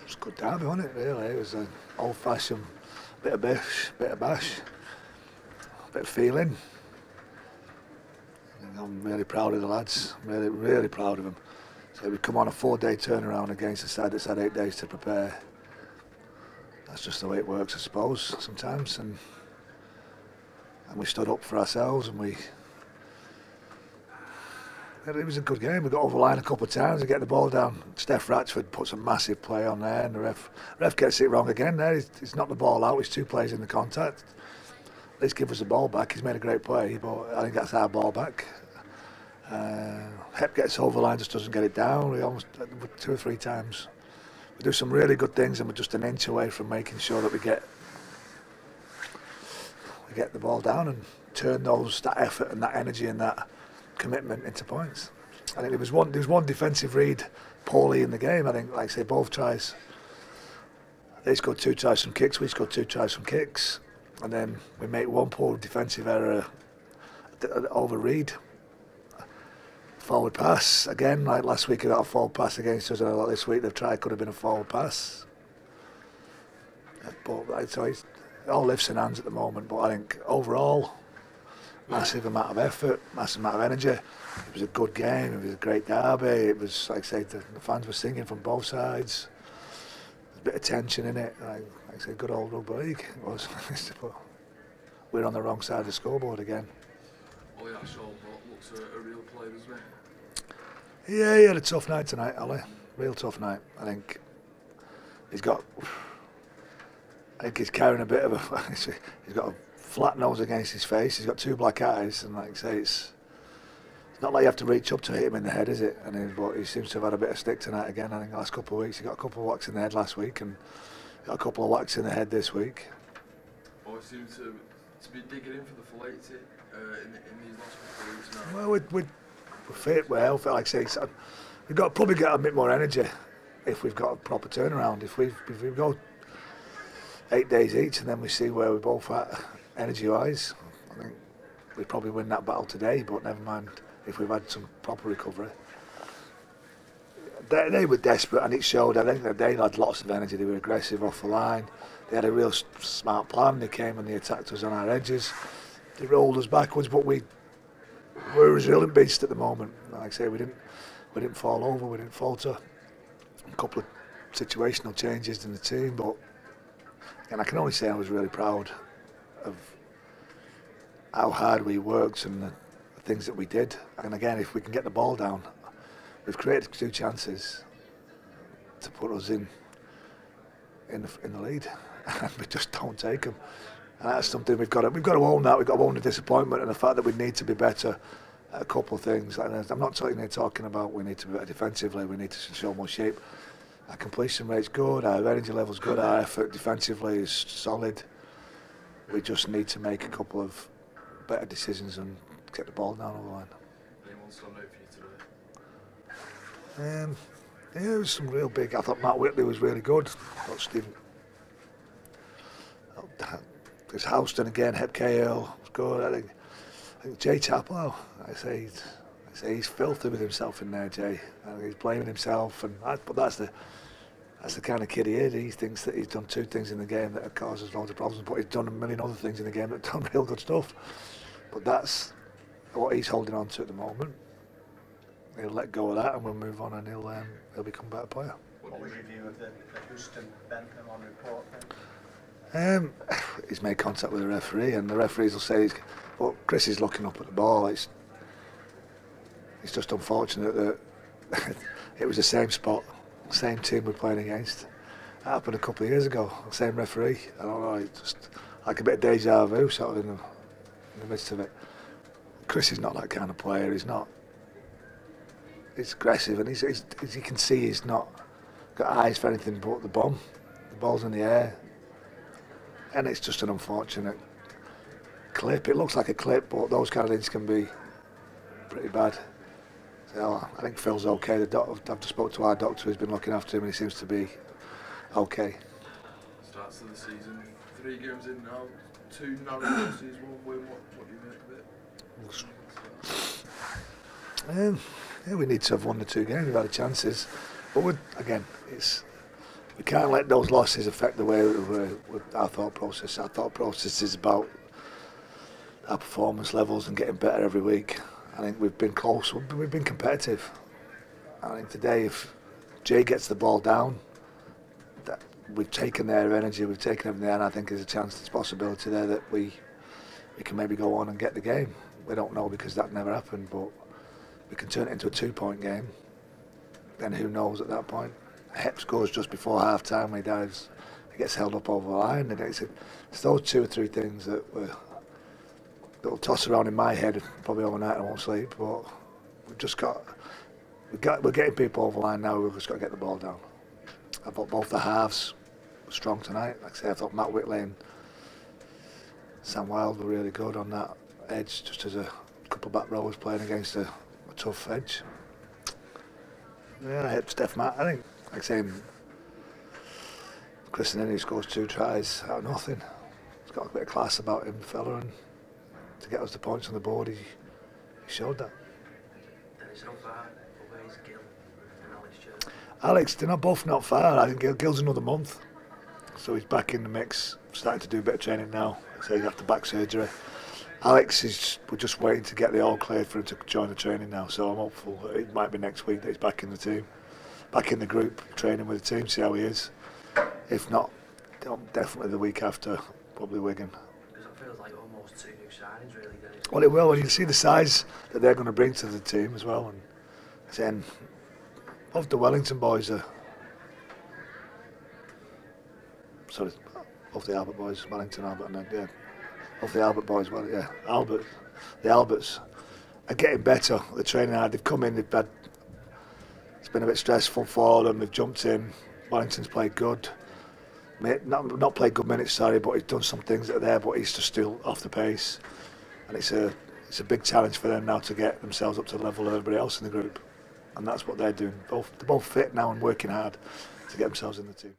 was a good derby, wasn't it, really? It was an old-fashioned bit of bish, bit of bash, bit of feeling. And I'm really proud of the lads, really, really proud of them. So we come on a 4-day turnaround against a side that's had 8 days to prepare. That's just the way it works, I suppose, sometimes. And we stood up for ourselves, and it was a good game. We got over the line a couple of times and get the ball down. Steph Ratchford puts a massive play on there, and the ref gets it wrong again there. He's knocked the ball out. It's 2 plays in the contact. At least give us the ball back. He's made a great play, but I think that's our ball back. Hep gets over the line, just doesn't get it down. We almost 2 or 3 times. We do some really good things, and we're just an inch away from making sure that we get the ball down and turn that effort and that energy and that commitment into points. I think there was one defensive read poorly in the game. I think, like I say, both tries. They scored 2 tries from kicks. We scored 2 tries from kicks, and then we make one poor defensive error over read. Forward pass again, like last week, they got a forward pass against us, and this week they've tried, could have been a forward pass. But so it all lifts in hands at the moment. But I think overall, massive amount of effort, massive amount of energy. It was a good game. It was a great derby. It was, like I say, the fans were singing from both sides. There's a bit of tension in it. Like I say, good old rugby league. It was. We're on the wrong side of the scoreboard again. Oh yeah, Sean looks a real player, doesn't he? Yeah, he had a tough night tonight, Ali. Real tough night. I think he's carrying a bit of a. He's got a flat nose against his face. He's got 2 black eyes, and like I say, it's not like you have to reach up to hit him in the head, is it? But he seems to have had a bit of stick tonight again. I think the last couple of weeks he got a couple of whacks in the head last week, and got a couple of whacks in the head this week. Oh, he seems to be digging in for the full 80 in these last couple of weeks now. Well, we're fit, we're healthy. Like I say, we've got to probably get a bit more energy if we've got a proper turnaround. If we go 8 days each, and then we see where we're both at energy-wise, I think we probably win that battle today. But never mind if we've had some proper recovery. They were desperate, and it showed. I think that they had lots of energy. They were aggressive off the line. They had a real smart plan. They came and they attacked us on our edges. They rolled us backwards, but we're a resilient beast at the moment. Like I say, we didn't fall over, we didn't falter. A couple of situational changes in the team, but again, I can only say I was really proud of how hard we worked and the things that we did. And again, if we can get the ball down, we've created 2 chances to put us in the lead, and we just don't take them. And that's something we've got to own that. We've got to own the disappointment and the fact that we need to be better at a couple of things. And I'm not talking about we need to be better defensively. We need to show more shape. Our completion rate's good. Our energy level's good. Our effort defensively is solid. We just need to make a couple of better decisions and get the ball down the line. Anyone stand out for you today? Yeah, it was some real big. I thought Matt Whitley was really good. I thought Stephen. There's Houston again. Hep Cahill was good. I think Jay Chaplow. I say he's filthy with himself in there, Jay. I think he's blaming himself, but that's the kind of kid he is. He thinks that he's done 2 things in the game that have caused us loads of problems, but he's done a million other things in the game that have done real good stuff. But that's what he's holding on to at the moment. He'll let go of that, and we'll move on, and he'll become a better player. What was your view of the Houston Bentham on report then? He's made contact with the referee, and the referees will say, well, Chris is looking up at the ball. It's just unfortunate that it was the same spot, same team we're playing against. That happened a couple of years ago, same referee. I don't know, it's just like a bit of deja vu sort of in the midst of it. Chris is not that kind of player. He's not. He's aggressive, and as you can see, he's not got eyes for anything but the bomb. The ball's in the air. And it's just an unfortunate clip. It looks like a clip, but those kind of things can be pretty bad. So I think Phil's okay. I've just spoke to our doctor who's been looking after him, and he seems to be okay. Starts of the season, 3 games in now, 2 narrow losses, 1 win. What do you make of it? Yeah, we need to have won the 2 games. We've had chances, but again, it's we can't let those losses affect the way with our thought process. Our thought process is about our performance levels and getting better every week. I think we've been close, we've been competitive. I think today if Jay gets the ball down, that we've taken their energy, we've taken everything there, and I think there's a chance, there's a possibility there that we can maybe go on and get the game. We don't know because that never happened, but we can turn it into a 2-point game. Then who knows at that point? Hep scores just before half time when he dives, he gets held up over the line, and it's those 2 or 3 things that will toss around in my head probably overnight. I won't sleep, but we've just we're getting people over the line now. We've just got to get the ball down. I thought both the halves were strong tonight. Like I say, I thought Matt Whitley and Sam Wilde were really good on that edge, just as a couple of back rowers playing against a tough edge. Yeah, I hit Steph Matt. I think, like I say, Chris Nini scores 2 tries out of nothing. He's got a bit of class about him, fella, and to get us the points on the board, he showed that. Dennis, how far away is Gil and Alex? Alex, they're both not far. I think Gil's another month, so he's back in the mix, starting to do a bit of training now. So he's after back surgery. Alex we're just waiting to get the all clear for him to join the training now. So I'm hopeful that it might be next week that he's back in the team, back in the group, training with the team, see how he is. If not, definitely the week after, probably Wigan. Because it feels like almost 2 new signings, really. Well, it will, and you can see the size that they're going to bring to the team as well. And then both the Wellington boys are. Sorry, both the Albert boys, Wellington, Albert, and yeah, both the Albert boys. Well, yeah, the Alberts are getting better. The training hard. They've come in. It's been a bit stressful for them. They've jumped in. Wellington's played good. Not played good minutes, sorry, but he's done some things that are there, but he's just still off the pace. And it's a big challenge for them now to get themselves up to the level of everybody else in the group. And that's what they're doing. They're both fit now and working hard to get themselves in the team.